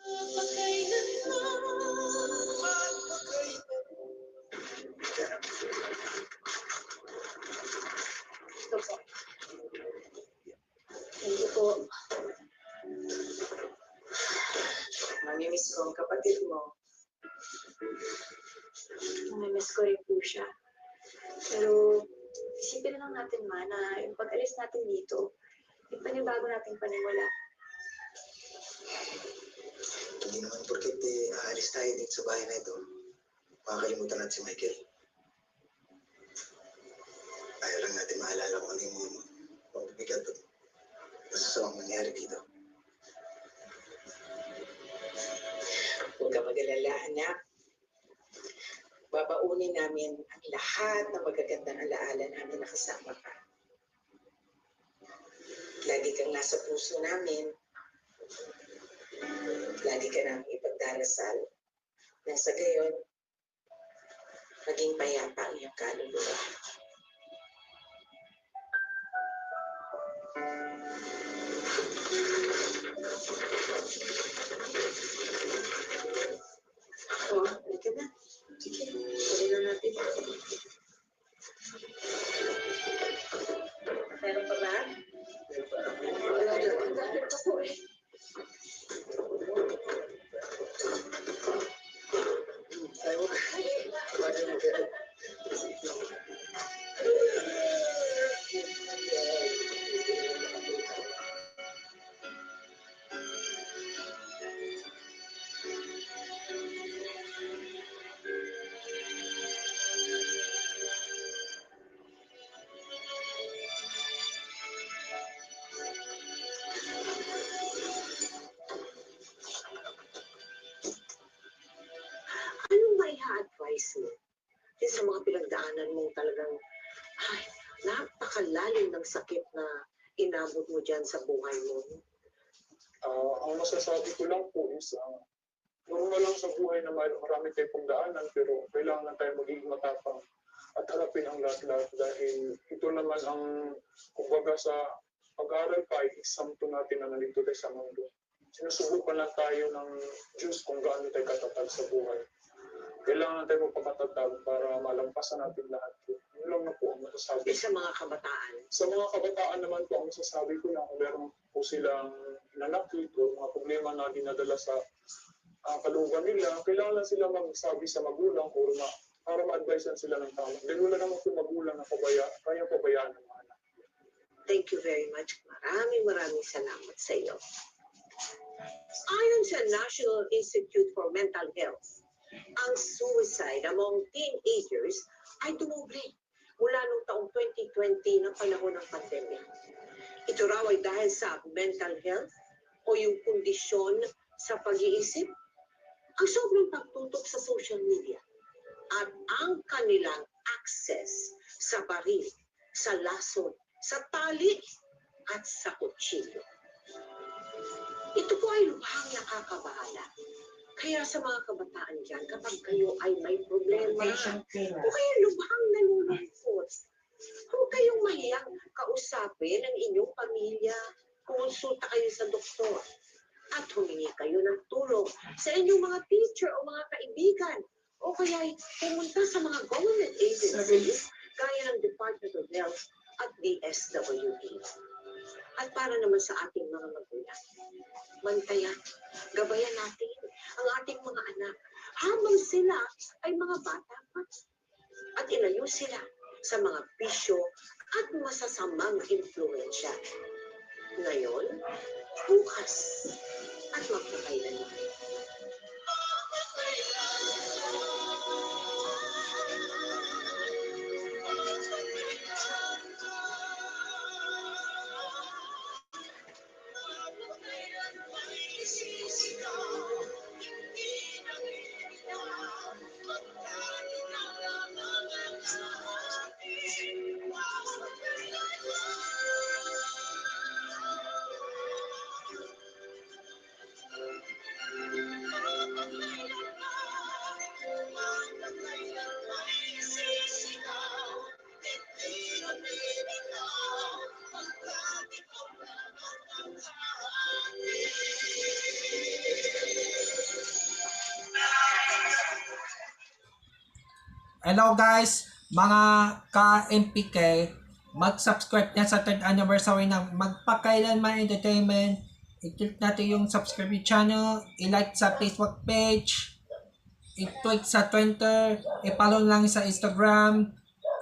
Ito po. Thank you po. Mamimiss ko ang kapatid mo. Mamimiss ko rin po siya. Pero isipin na lang natin, Ma, na yung pag-alis natin dito, yung panibago nating panimula. Hindi naman porket aalis tayo dito sa bahay na ito. Makakalimutan natin si Michael. Ayaw lang natin maalala kung ano yung pagbibigat at masasamang mangyari dito. Huwag ka mag-alala, anak. Babaunin namin ang lahat ng magagandang alaala namin na kasama ka. Lagi kang nasa puso namin. Lagi ka namin ipagdarasal. Na sa gayon, maging payapa ang iyong kaluluwa. Oh, halika na. Sige, tuloy na natin. Meron pa ba? Wala na. Ang dami pa po eh. Anong mai-advise mo? Din sa mga pinagdaanan mong talagang, ay, napakalalim ng sakit na inabot mo dyan sa buhay mo. Ang masasabi ko lang po is, normal lang sa buhay na marami tayong pagdaanan, pero kailangan lang tayo magiging matapang at harapin ang lahat-lahat dahil ito naman ang, kumbaga sa pag-aaral pa ay exam to natin na nandito tayo sa mundo. Sinusubukan lang tayo ng Diyos kung gaano tayo katatag sa buhay. Kailangan tayo magpakatatag para malampasan natin lahat. Yun lang na po ang masasabi. Sa mga kabataan. Sa mga kabataan naman po, ang masasabi ko na kung meron po silang nanakit o mga problema na dinadala sa kalooban nila, kailangan lang sila magsabi sa magulang para ma-advisean sila ng tama. Dahil wala naman po magulang na kaya pabayaan ng mga anak. Thank you very much. Maraming salamat sa iyo. Ayon sa National Institute for Mental Health, ang suicide among teenagers ay dumoble mula noong taong 2020 ng panahon ng pandemya. Ito raw ay dahil sa mental health o yung kondisyon sa pag-iisip, ang sobrang pagtutok sa social media, at ang kanilang access sa baril, sa lason, sa tali, at sa kutsilyo. Ito po ay lubhang nakakabahala. Kaya sa mga kabataan dyan, kapag kayo ay may problema, o kaya lubhang nalulungkot, huwag kayong mahiyang kausapin ang inyong pamilya, kumonsulta kayo sa doktor, at humingi kayo ng tulong sa inyong mga teacher o mga kaibigan, o kaya pumunta sa mga government agencies gaya ng Department of Health at DSWD. At para naman sa ating mga magulang, mantayan, gabayan natin ang ating mga anak habang sila ay mga bata pa, at ilayo sila sa mga bisyo at masasamang impluensya. Ngayon, bukas, at magpakailanman. Hello guys, mga ka-MPK, mag-subscribe na sa 3rd anniversary ng Magpakailanman Entertainment. I-click natin yung subscribe channel, i-like sa Facebook page, i-tweet sa Twitter, i-follow lang sa Instagram,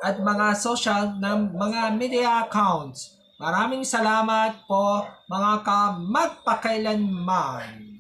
at mga social ng mga media accounts. Maraming salamat po mga ka-magpakailanman.